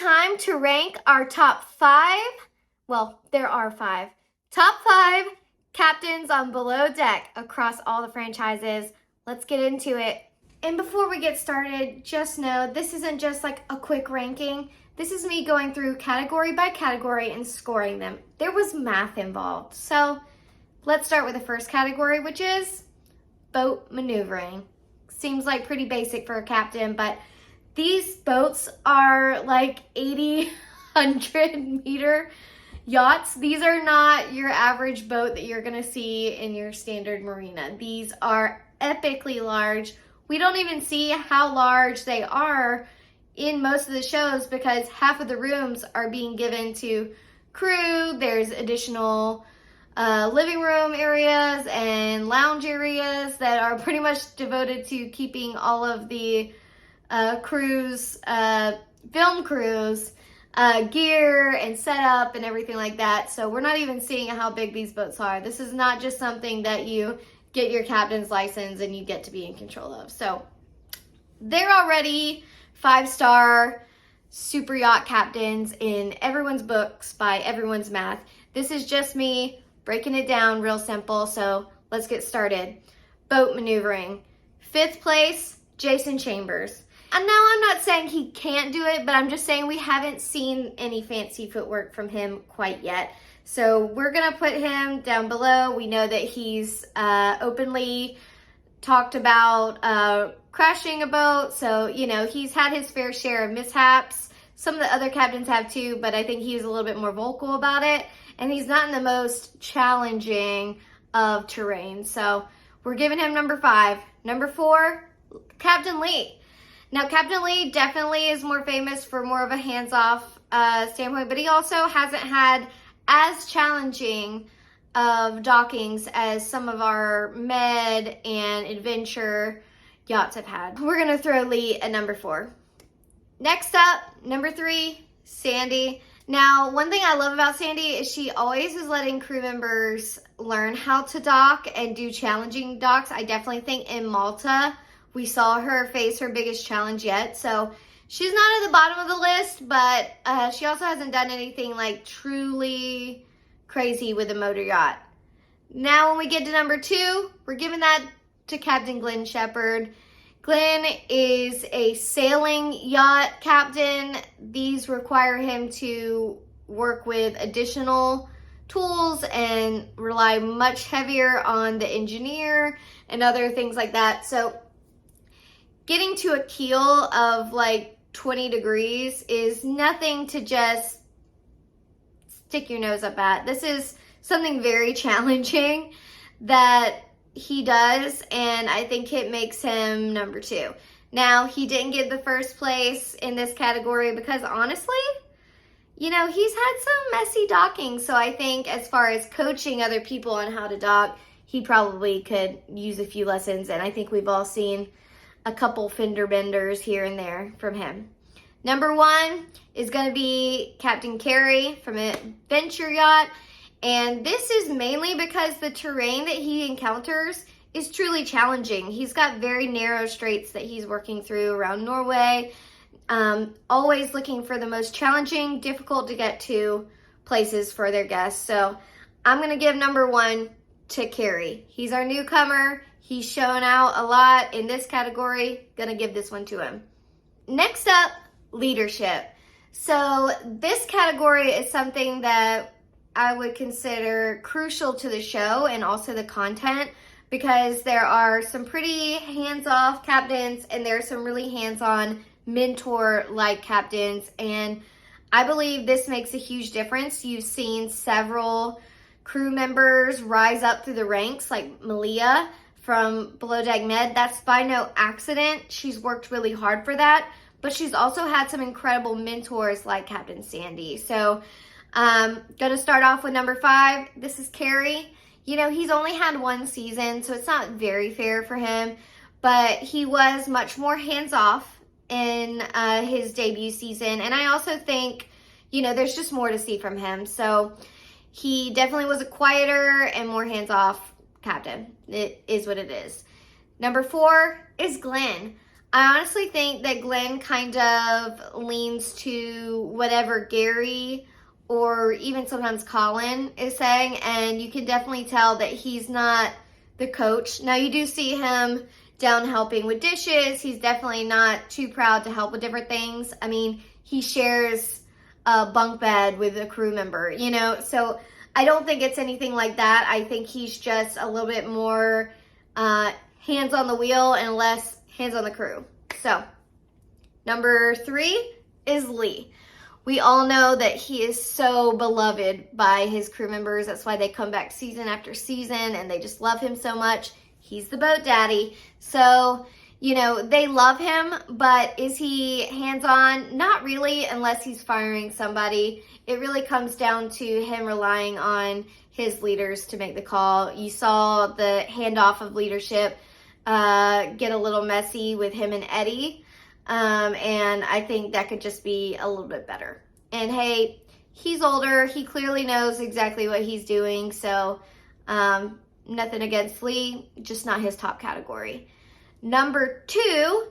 time to rank our top 5, well, there are 5, top 5 captains on Below Deck across all the franchises. Let's get into it. And before we get started, just know this isn't just like a quick ranking. This is me going through category by category and scoring them. There was math involved. So let's start with the first category, which is boat maneuvering. Seems like pretty basic for a captain, but these boats are like 80, 100 meter yachts. These are not your average boat that you're gonna see in your standard marina. These are epically large. We don't even see how large they are in most of the shows because half of the rooms are being given to crew. There's additional living room areas and lounge areas that are pretty much devoted to keeping all of the crews, film crews, gear and setup and everything like that. So we're not even seeing how big these boats are. This is not just something that you get your captain's license and you get to be in control of. So they're already 5-star super yacht captains in everyone's books by everyone's math. This is just me breaking it down real simple. So let's get started. Boat maneuvering. 5th place, Jason Chambers. And now I'm not saying he can't do it, but I'm just saying we haven't seen any fancy footwork from him quite yet. So we're gonna put him down below. We know that he's openly talked about crashing a boat. So, you know, he's had his fair share of mishaps. Some of the other captains have too, but I think he's a little bit more vocal about it. And he's not in the most challenging of terrain. So we're giving him number 5. Number 4, Captain Lee. Now, Captain Lee definitely is more famous for more of a hands-off standpoint, but he also hasn't had as challenging of dockings as some of our med and adventure yachts have had. We're gonna throw Lee at number 4. Next up, number 3, Sandy. Now, one thing I love about Sandy is she always is letting crew members learn how to dock and do challenging docks. I definitely think in Malta, we saw her face her biggest challenge yet. So she's not at the bottom of the list, but she also hasn't done anything like truly crazy with a motor yacht. Now when we get to number 2, we're giving that to Captain Glenn Shepard. Glenn is a sailing yacht captain. These require him to work with additional tools and rely much heavier on the engineer and other things like that. So getting to a keel of like 20 degrees is nothing to just stick your nose up at. This is something very challenging that he does, and I think it makes him number 2. Now, he didn't get the first place in this category because honestly, you know, he's had some messy docking. So I think as far as coaching other people on how to dock, he probably could use a few lessons, and I think we've all seen a couple fender benders here and there from him. Number 1 is going to be Captain Kerry from Adventure Yacht. And this is mainly because the terrain that he encounters is truly challenging. He's got very narrow straits that he's working through around Norway. Always looking for the most challenging, difficult to get to places for their guests. So I'm going to give number 1 to Kerry. He's our newcomer. He's shown out a lot in this category. Gonna give this one to him. Next up, leadership. So this category is something that I would consider crucial to the show and also the content because there are some pretty hands-off captains and there are some really hands-on mentor-like captains. And I believe this makes a huge difference. You've seen several crew members rise up through the ranks like Malia from Below Deck Med. That's by no accident. She's worked really hard for that, but she's also had some incredible mentors like Captain Sandy. So gonna start off with number 5. This is Kerry. You know, he's only had 1 season, so it's not very fair for him, but he was much more hands-off in his debut season. And I also think, you know, there's just more to see from him. So he definitely was a quieter and more hands-off captain. It is what it is. Number 4 is Glenn. I honestly think that Glenn kind of leans to whatever Gary or even sometimes Colin is saying, and you can definitely tell that he's not the coach. Now, you do see him down helping with dishes. He's definitely not too proud to help with different things. I mean, he shares a bunk bed with a crew member, you know, so I don't think it's anything like that. I think he's just a little bit more hands on the wheel and less hands on the crew. So, number 3 is Lee. We all know that he is so beloved by his crew members. That's why they come back season after season and they just love him so much. He's the boat daddy. So, you know, they love him, but is he hands-on? Not really, unless he's firing somebody. It really comes down to him relying on his leaders to make the call. You saw the handoff of leadership get a little messy with him and Eddie. And I think that could just be a little bit better. And hey, he's older. He clearly knows exactly what he's doing. So nothing against Lee, just not his top category. Number 2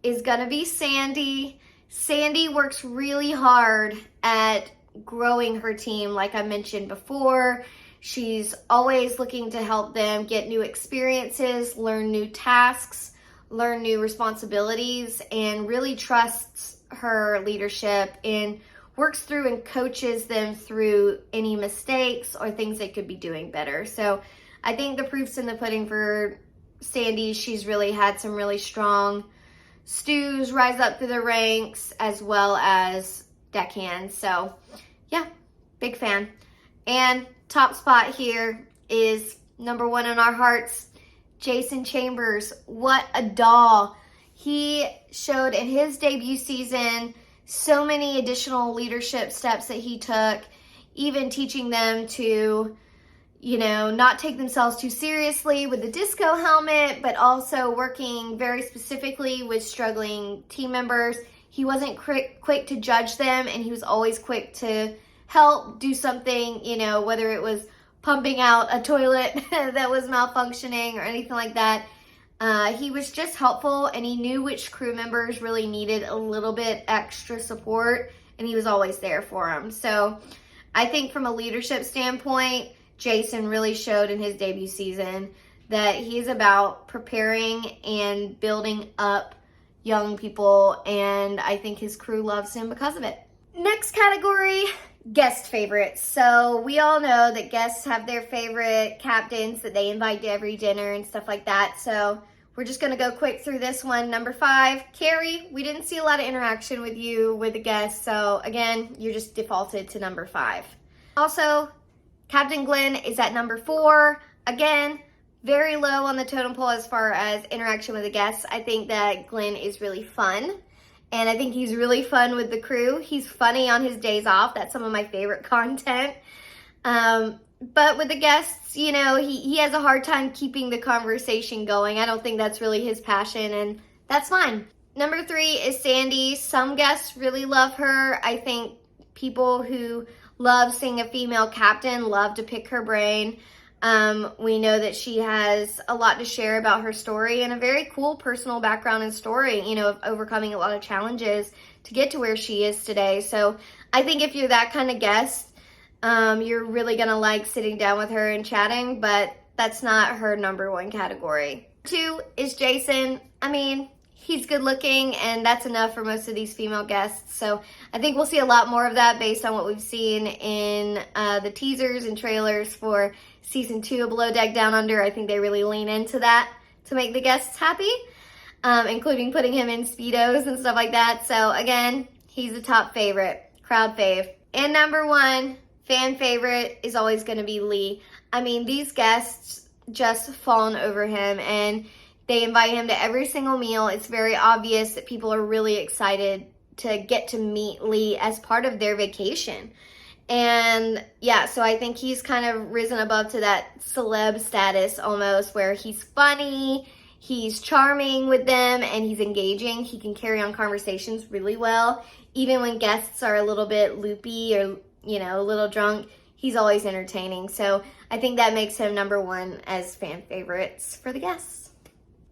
is going to be Sandy. Sandy works really hard at growing her team, like I mentioned before. She's always looking to help them get new experiences, learn new tasks, learn new responsibilities, and really trusts her leadership and works through and coaches them through any mistakes or things they could be doing better. So I think the proof's in the pudding for Sandy. She's really had some really strong stews rise up through the ranks as well as deckhands. So yeah, big fan. And top spot here is number 1 in our hearts, Jason Chambers. What a doll. He showed in his debut season so many additional leadership steps that he took, even teaching them to, you know, not take themselves too seriously with the disco helmet, but also working very specifically with struggling team members. He wasn't quick to judge them, and he was always quick to help do something, you know, whether it was pumping out a toilet that was malfunctioning or anything like that. He was just helpful, and he knew which crew members really needed a little bit extra support, and he was always there for them. So I think from a leadership standpoint, Jason really showed in his debut season that he's about preparing and building up young people, and I think his crew loves him because of it. Next category, guest favorites. So we all know that guests have their favorite captains that they invite to every dinner and stuff like that. So we're just going to go quick through this one. Number 5, Kerry. We didn't see a lot of interaction with you with the guests. So again, you're just defaulted to number 5. Also, Captain Glenn is at number 4. Again, very low on the totem pole as far as interaction with the guests. I think that Glenn is really fun. And I think he's really fun with the crew. He's funny on his days off. That's some of my favorite content. But with the guests, you know, he has a hard time keeping the conversation going. I don't think that's really his passion, and that's fine. Number 3 is Sandy. Some guests really love her. I think people who love seeing a female captain love to pick her brain. We know that she has a lot to share about her story and a very cool personal background and story, you know, of overcoming a lot of challenges to get to where she is today. So I think if you're that kind of guest, you're really going to like sitting down with her and chatting, but that's not her number 1 category. 2 is Jason. I mean, he's good looking, and that's enough for most of these female guests. So I think we'll see a lot more of that based on what we've seen in the teasers and trailers for season 2 of Below Deck Down Under. I think they really lean into that to make the guests happy, including putting him in Speedos and stuff like that. So again, he's a top favorite, crowd fave. And number 1, fan favorite is always going to be Lee. I mean, these guests just fawn over him, and they invite him to every single meal. It's very obvious that people are really excited to get to meet Lee as part of their vacation. And yeah, so I think he's kind of risen above to that celeb status almost, where he's funny, he's charming with them, and he's engaging. He can carry on conversations really well. Even when guests are a little bit loopy or, you know, a little drunk, he's always entertaining. So I think that makes him number 1 as fan favorites for the guests.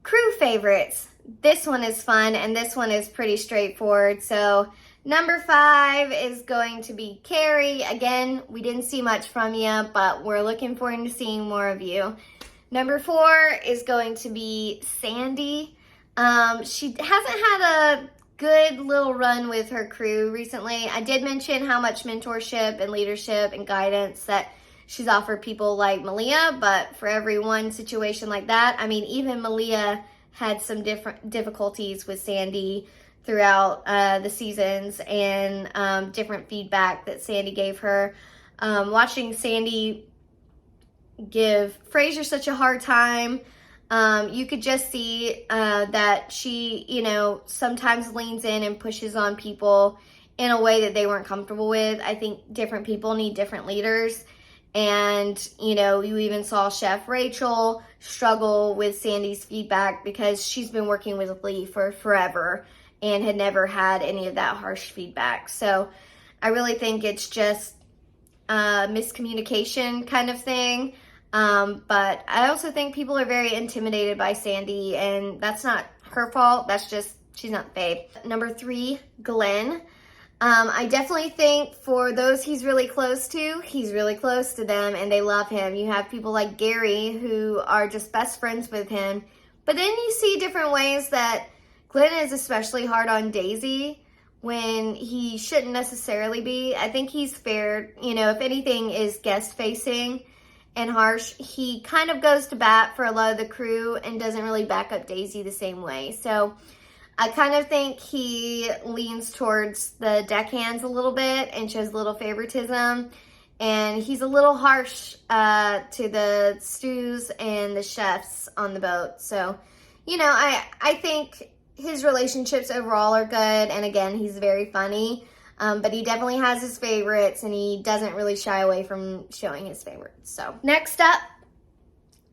Crew favorites. This one is fun, and this one is pretty straightforward. So number 5 is going to be Kerry. Again, we didn't see much from you, but we're looking forward to seeing more of you. Number 4 is going to be Sandy. She hasn't had a good little run with her crew recently. I did mention how much mentorship and leadership and guidance that she's offered people like Malia, but for every one situation like that, I mean, even Malia had some different difficulties with Sandy throughout the seasons, and different feedback that Sandy gave her. Watching Sandy give Fraser such a hard time, you could just see that she, you know, sometimes leans in and pushes on people in a way that they weren't comfortable with. I think different people need different leaders. And, you know, you even saw Chef Rachel struggle with Sandy's feedback because she's been working with Lee for forever and had never had any of that harsh feedback. So I really think it's just miscommunication kind of thing. But I also think people are very intimidated by Sandy, and that's not her fault. That's just, she's not the babe. Number 3, Glenn. I definitely think for those he's really close to them, and they love him. You have people like Gary who are just best friends with him. But then you see different ways that Glenn is especially hard on Daisy when he shouldn't necessarily be. I think he's fair. You know, if anything is guest facing and harsh, he kind of goes to bat for a lot of the crew and doesn't really back up Daisy the same way. So I kind of think he leans towards the deckhands a little bit and shows a little favoritism. And he's a little harsh to the stews and the chefs on the boat. So, you know, I think his relationships overall are good. And again, he's very funny. But he definitely has his favorites, and he doesn't really shy away from showing his favorites. So next up,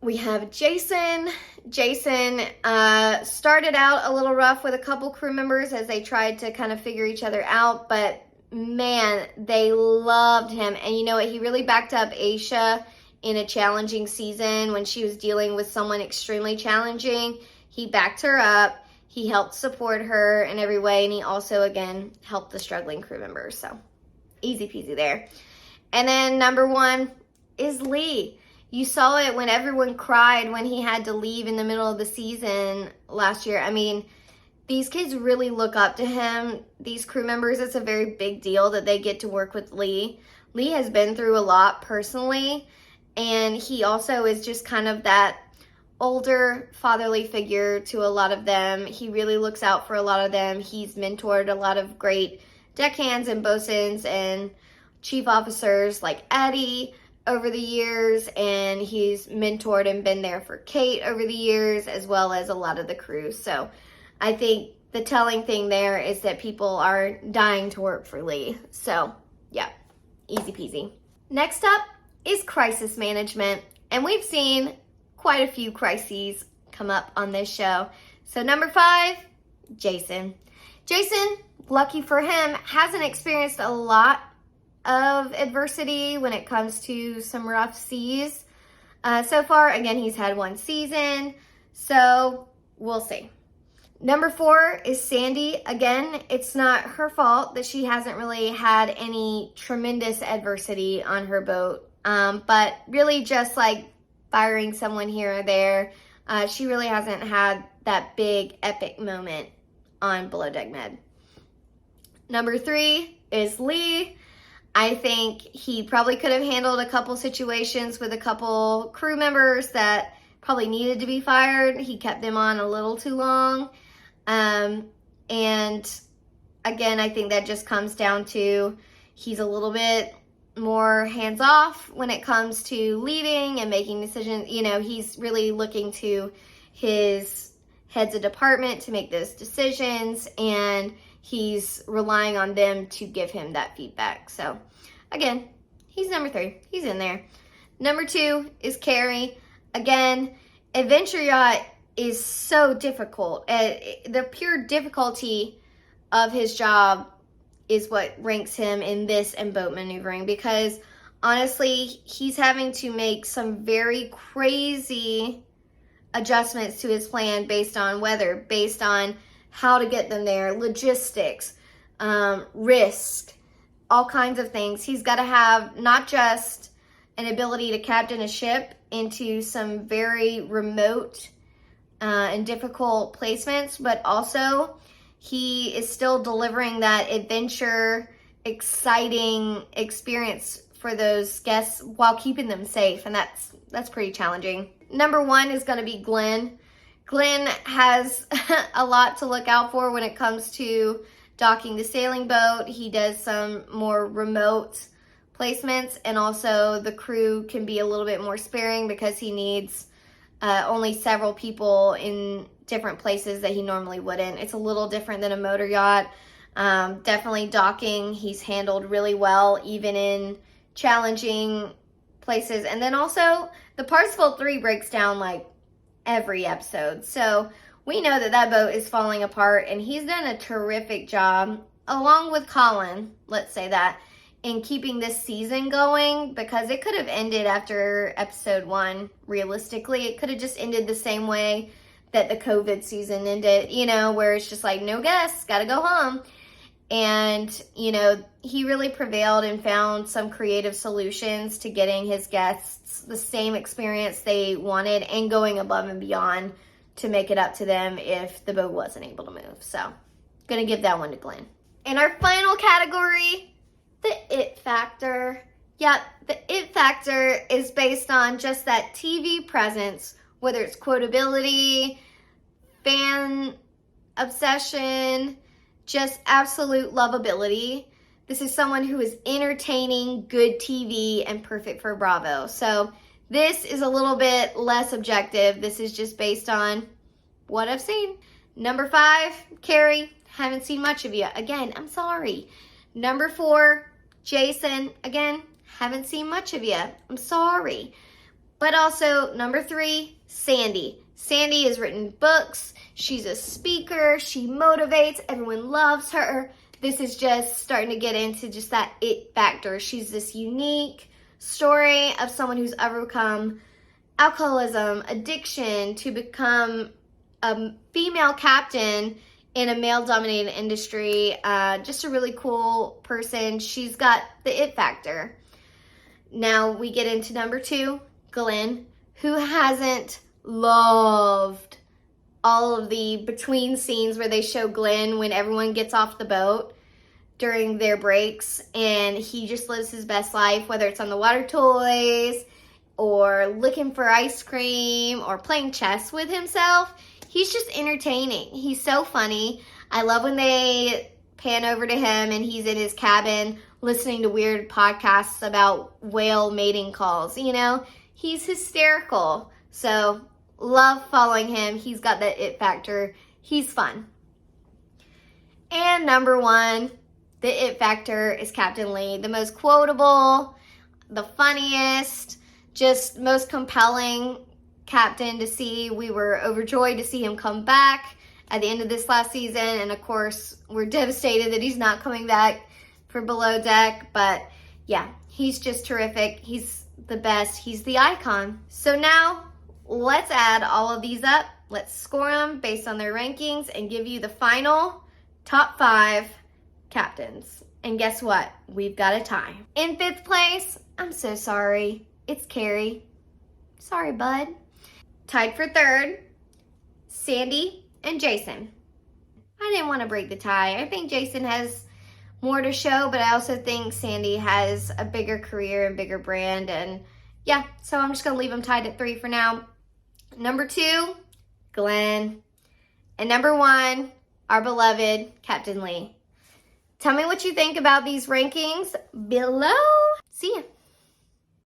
we have Jason. Jason started out a little rough with a couple crew members as they tried to kind of figure each other out, but man, they loved him. And you know what? He really backed up Aisha in a challenging season when she was dealing with someone extremely challenging. He backed her up. He helped support her in every way, and he also, again, helped the struggling crew members. So easy peasy there. And then number 1 is Lee. You saw it when everyone cried when he had to leave in the middle of the season last year. I mean, these kids really look up to him. These crew members, it's a very big deal that they get to work with Lee. Lee has been through a lot personally, and he also is just kind of that older fatherly figure to a lot of them. He really looks out for a lot of them. He's mentored a lot of great deckhands and bosuns and chief officers like Eddie over the years, and he's mentored and been there for Kate over the years, as well as a lot of the crew. So I think the telling thing there is that people are dying to work for Lee. So yeah, easy peasy. Next up is crisis management, and we've seen quite a few crises come up on this show. So number 5, Jason. Jason, lucky for him, hasn't experienced a lot of adversity when it comes to some rough seas. So far, again, he's had 1 season, so we'll see. Number 4 is Sandy. Again, it's not her fault that she hasn't really had any tremendous adversity on her boat, but really just like firing someone here or there. She really hasn't had that big epic moment on Below Deck Med. Number 3 is Lee. I think he probably could have handled a couple situations with a couple crew members that probably needed to be fired. He kept them on a little too long. And again, I think that just comes down to he's a little bit more hands-off when it comes to leading and making decisions. You know, he's really looking to his heads of department to make those decisions, and he's relying on them to give him that feedback. So again, he's number 3. He's in there. Number 2 is Kerry. Again, Adventure Yacht is so difficult. The pure difficulty of his job is what ranks him in this and boat maneuvering, because honestly, he's having to make some very crazy adjustments to his plan based on weather, based on how to get them there, logistics, risk, all kinds of things. He's got to have not just an ability to captain a ship into some very remote and difficult placements, but also he is still delivering that adventure, exciting experience for those guests while keeping them safe, and that's pretty challenging. Number 1 is going to be Glenn. Glenn has a lot to look out for when it comes to docking the sailing boat. He does some more remote placements, and also the crew can be a little bit more sparing because he needs only several people in different places that he normally wouldn't. It's a little different than a motor yacht. Definitely docking, he's handled really well, even in challenging places. And then also, the Parsifal 3 breaks down like every episode. So we know that that boat is falling apart, and he's done a terrific job, along with Colin, let's say that, in keeping this season going, because it could have ended after episode 1, realistically. It could have just ended the same way that the COVID season ended, you know, where it's just like, no guests, gotta go home. And, you know, he really prevailed and found some creative solutions to getting his guests the same experience they wanted and going above and beyond to make it up to them if the boat wasn't able to move. So, gonna give that one to Glenn. In our final category, the it factor. Yeah, the it factor is based on just that TV presence, whether it's quotability, fan obsession, just absolute lovability. This is someone who is entertaining, good TV, and perfect for Bravo. So this is a little bit less objective. This is just based on what I've seen. Number 5, Kerry. Haven't seen much of you. Again, I'm sorry. Number 4, Jason. Again, haven't seen much of you. I'm sorry. But also, number 3, Sandy. Sandy has written books. She's a speaker. She motivates. Everyone loves her. This is just starting to get into just that it factor. She's this unique story of someone who's overcome alcoholism, addiction, to become a female captain in a male-dominated industry. Just a really cool person. She's got the it factor. Now we get into number 2, Glenn, who hasn't loved all of the between scenes where they show Glenn when everyone gets off the boat during their breaks, and he just lives his best life, whether it's on the water toys or looking for ice cream or playing chess with himself. He's just entertaining. He's so funny. I love when they pan over to him and he's in his cabin listening to weird podcasts about whale mating calls. You know, he's hysterical. So love following him. He's got that it factor. He's fun. And number 1, the it factor is Captain Lee. The most quotable, the funniest, just most compelling captain to see. We were overjoyed to see him come back at the end of this last season. And of course, we're devastated that he's not coming back for Below Deck. But yeah, he's just terrific. He's the best. He's the icon. So now let's add all of these up. Let's score them based on their rankings and give you the final top 5 captains. And guess what? We've got a tie. In 5th place, I'm so sorry, it's Kerry. Sorry, bud. Tied for 3rd, Sandy and Jason. I didn't want to break the tie. I think Jason has more to show, but I also think Sandy has a bigger career and bigger brand. And yeah, so I'm just going to leave them tied at 3 for now. Number 2, Glenn. And number 1, our beloved Captain Lee. Tell me what you think about these rankings below. See ya.